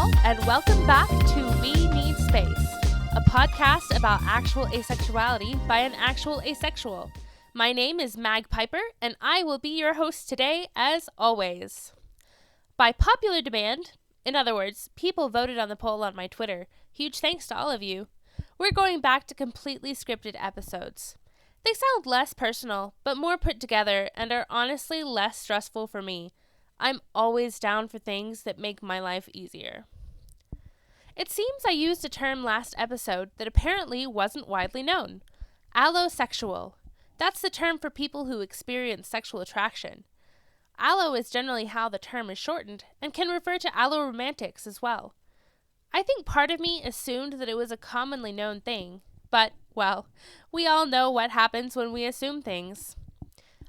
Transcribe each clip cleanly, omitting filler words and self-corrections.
all, and welcome back to We Need Space, a podcast about actual asexuality by an actual asexual. My name is Mag Piper, and I will be your host today, as always. By popular demand, in other words, people voted on the poll on my Twitter. Huge thanks to all of you. We're going back to completely scripted episodes. They sound less personal, but more put together, and are honestly less stressful for me. I'm always down for things that make my life easier. It seems I used a term last episode that apparently wasn't widely known. Allosexual. That's the term for people who experience sexual attraction. Allo is generally how the term is shortened, and can refer to alloromantics as well. I think part of me assumed that it was a commonly known thing, but, well, we all know what happens when we assume things.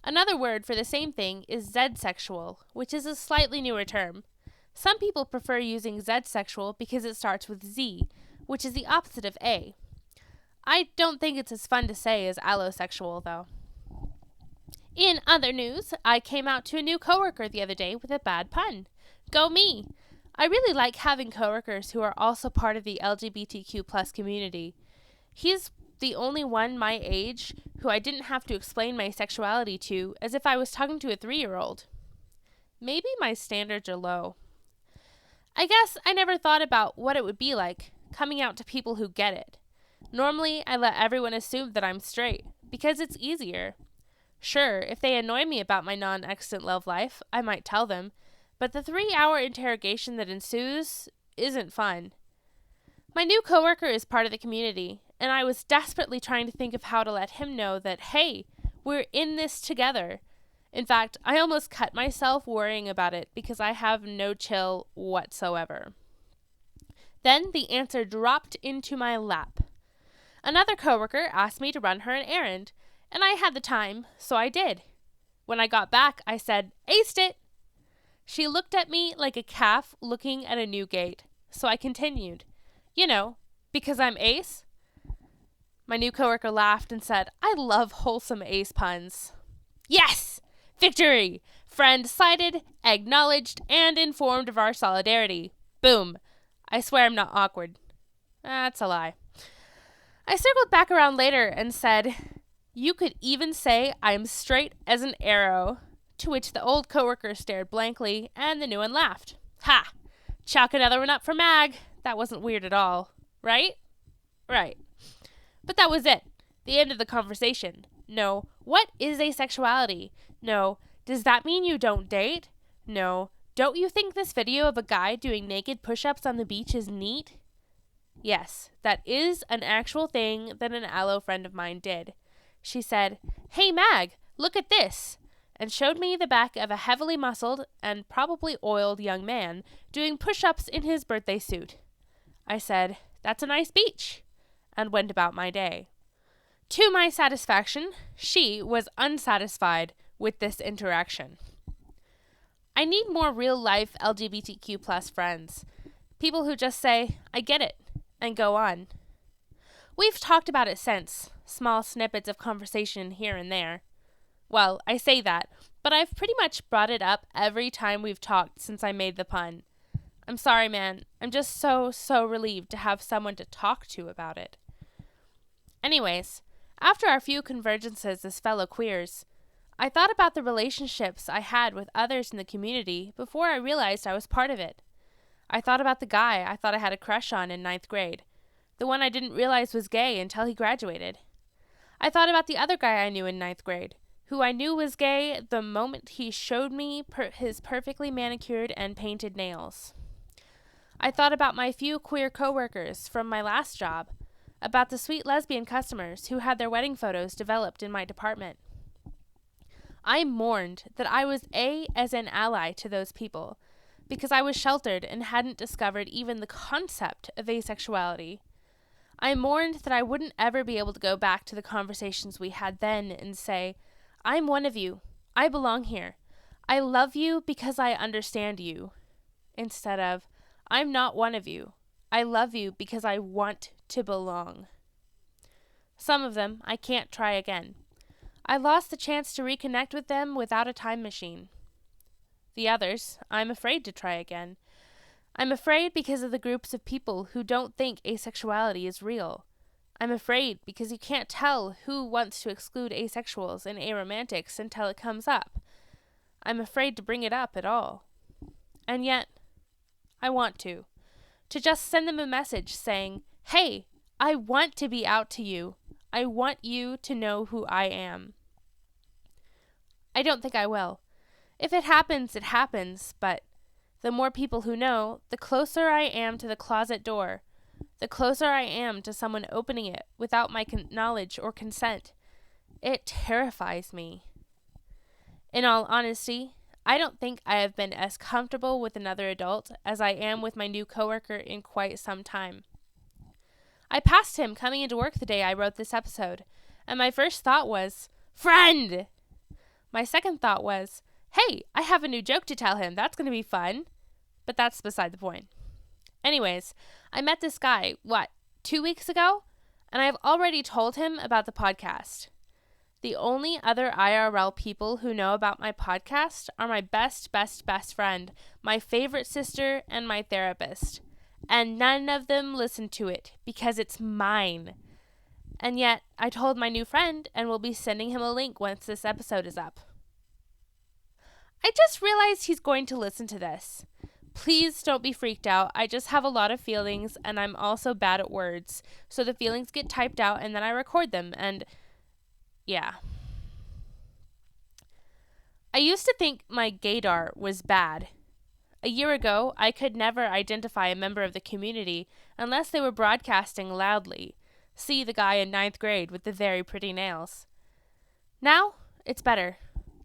Another word for the same thing is Z-sexual, which is a slightly newer term. Some people prefer using Z-sexual because it starts with Z, which is the opposite of A. I don't think it's as fun to say as allosexual, though. In other news, I came out to a new coworker the other day with a bad pun. Go me! I really like having coworkers who are also part of the LGBTQ+ community. He's the only one my age who I didn't have to explain my sexuality to as if I was talking to a 3-year-old. Maybe my standards are low. I guess I never thought about what it would be like coming out to people who get it. Normally, I let everyone assume that I'm straight because it's easier. Sure, if they annoy me about my non-extant love life, I might tell them, but the 3-hour interrogation that ensues isn't fun. My new coworker is part of the community, and I was desperately trying to think of how to let him know that, hey, we're in this together. In fact, I almost cut myself worrying about it because I have no chill whatsoever. Then the answer dropped into my lap. Another coworker asked me to run her an errand, and I had the time, so I did. When I got back, I said, "Aced it!" She looked at me like a calf looking at a new gate, so I continued. You know, because I'm ace? My new coworker laughed and said, "I love wholesome ace puns." Yes! Victory! Friend cited, acknowledged, and informed of our solidarity. Boom. I swear I'm not awkward. That's a lie. I circled back around later and said, "You could even say I'm straight as an arrow," to which the old coworker stared blankly, and the new one laughed. Ha! Chalk another one up for Mag. That wasn't weird at all. Right? Right. But that was it. The end of the conversation. No, what is asexuality? No, does that mean you don't date? No, don't you think this video of a guy doing naked push-ups on the beach is neat? Yes, that is an actual thing that an allo friend of mine did. She said, "Hey Mag, look at this," and showed me the back of a heavily muscled and probably oiled young man doing push-ups in his birthday suit. I said, "That's a nice beach," and went about my day. To my satisfaction, she was unsatisfied with this interaction. I need more real-life LGBTQ+ friends. People who just say, "I get it," and go on. We've talked about it since, small snippets of conversation here and there. Well, I say that, but I've pretty much brought it up every time we've talked since I made the pun. I'm sorry, man. I'm just so relieved to have someone to talk to about it. Anyways, after our few convergences as fellow queers, I thought about the relationships I had with others in the community before I realized I was part of it. I thought about the guy I thought I had a crush on in 9th grade, the one I didn't realize was gay until he graduated. I thought about the other guy I knew in 9th grade, who I knew was gay the moment he showed me his perfectly manicured and painted nails. I thought about my few queer coworkers from my last job, about the sweet lesbian customers who had their wedding photos developed in my department. I mourned that I was as an ally to those people, because I was sheltered and hadn't discovered even the concept of asexuality. I mourned that I wouldn't ever be able to go back to the conversations we had then and say, "I'm one of you. I belong here. I love you because I understand you," instead of, "I'm not one of you. I love you because I want to belong." Some of them I can't try again. I lost the chance to reconnect with them without a time machine. The others I'm afraid to try again. I'm afraid because of the groups of people who don't think asexuality is real. I'm afraid because you can't tell who wants to exclude asexuals and aromantics until it comes up. I'm afraid to bring it up at all. And yet, I want to just send them a message saying, hey, I want to be out to you. I want you to know who I am. I don't think I will. If it happens, it happens, but the more people who know, the closer I am to the closet door, the closer I am to someone opening it without my knowledge or consent. It terrifies me. In all honesty, I don't think I have been as comfortable with another adult as I am with my new coworker in quite some time. I passed him coming into work the day I wrote this episode, and my first thought was, friend! My second thought was, hey, I have a new joke to tell him. That's going to be fun. But that's beside the point. Anyways, I met this guy, 2 weeks ago? And I've already told him about the podcast. The only other IRL people who know about my podcast are my best friend, my favorite sister, and my therapist. And none of them listen to it because it's mine. And yet, I told my new friend and will be sending him a link once this episode is up. I just realized he's going to listen to this. Please don't be freaked out. I just have a lot of feelings and I'm also bad at words. So the feelings get typed out and then I record them and yeah. I used to think my gaydar was bad. A year ago, I could never identify a member of the community unless they were broadcasting loudly. See the guy in 9th grade with the very pretty nails. Now, it's better.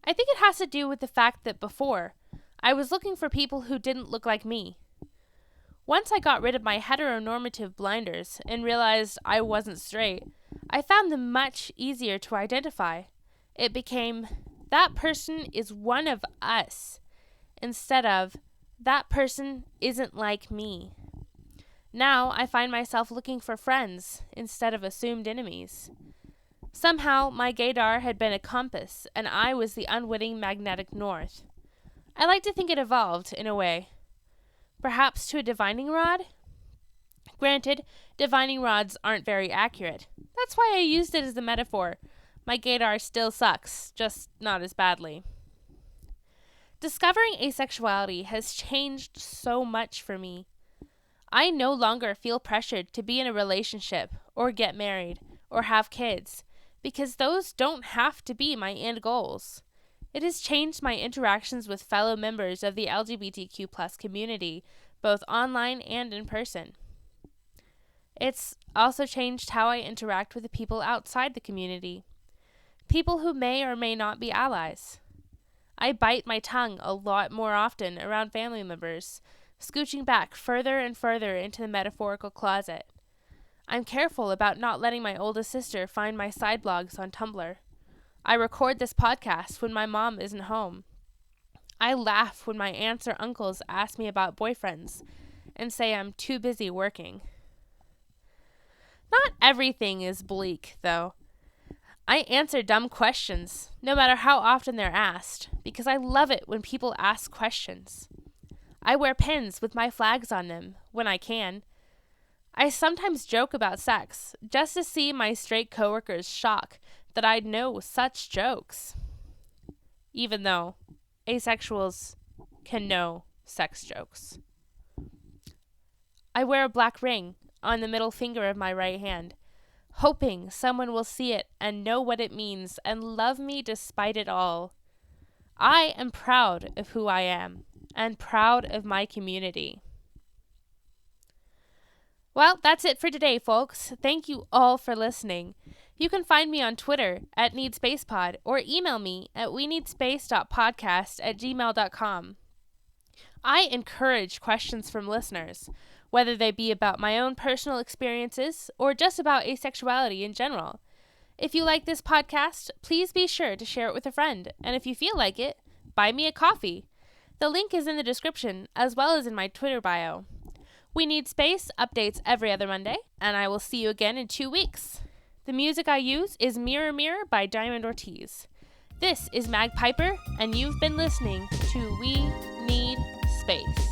I think it has to do with the fact that before, I was looking for people who didn't look like me. Once I got rid of my heteronormative blinders and realized I wasn't straight, I found them much easier to identify. It became, that person is one of us, instead of, that person isn't like me. Now I find myself looking for friends instead of assumed enemies. Somehow my gaydar had been a compass and I was the unwitting magnetic north. I like to think it evolved, in a way. Perhaps to a divining rod? Granted, divining rods aren't very accurate. That's why I used it as a metaphor. My gaydar still sucks, just not as badly. Discovering asexuality has changed so much for me. I no longer feel pressured to be in a relationship, or get married, or have kids, because those don't have to be my end goals. It has changed my interactions with fellow members of the LGBTQ+ community, both online and in person. It's also changed how I interact with the people outside the community, people who may or may not be allies. I bite my tongue a lot more often around family members, scooching back further and further into the metaphorical closet. I'm careful about not letting my oldest sister find my side blogs on Tumblr. I record this podcast when my mom isn't home. I laugh when my aunts or uncles ask me about boyfriends and say I'm too busy working. Not everything is bleak, though. I answer dumb questions, no matter how often they're asked, because I love it when people ask questions. I wear pins with my flags on them, when I can. I sometimes joke about sex, just to see my straight coworkers' shock that I'd know such jokes. Even though asexuals can know sex jokes. I wear a black ring on the middle finger of my right hand, hoping someone will see it and know what it means and love me despite it all. I am proud of who I am and proud of my community. Well, that's it for today, folks. Thank you all for listening. You can find me on Twitter at NeedSpacePod or email me at weneedspace.podcast@gmail.com. I encourage questions from listeners, whether they be about my own personal experiences or just about asexuality in general. If you like this podcast, please be sure to share it with a friend, and if you feel like it, buy me a coffee. The link is in the description, as well as in my Twitter bio. We Need Space updates every other Monday, and I will see you again in 2 weeks. The music I use is Mirror Mirror by Diamond Ortiz. This is Mag Piper, and you've been listening to We Need Space.